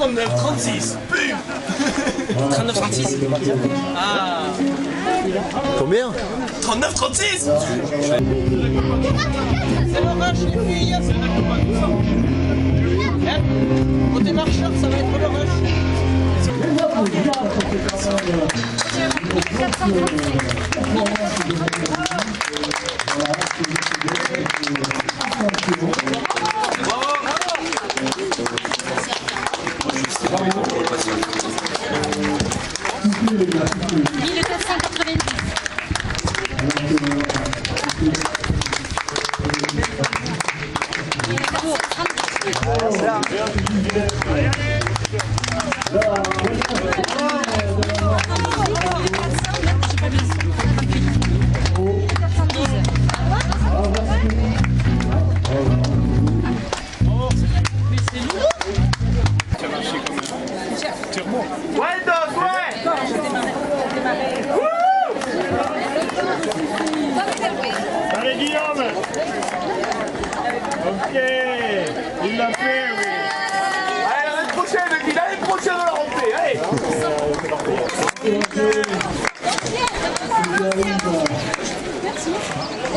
39,36. 39,36. Ah. Combien? 39,36. C'est le rush, les filles. Côté marcheur, ça va être le rush. Allez Guillaume. Ok, il l'a fait, oui. Allez, l'année prochaine, Guy, l'année prochaine, on l'a refait, allez.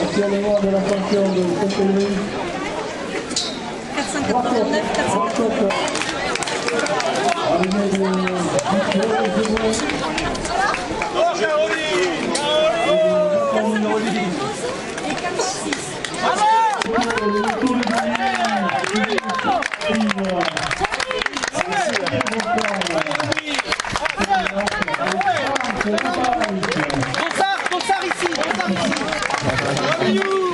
Actuellement de la pension de Saint-Péry. 489, 489. Oh, Caroline! Caroline! Gonçard ici, Gonçard ici.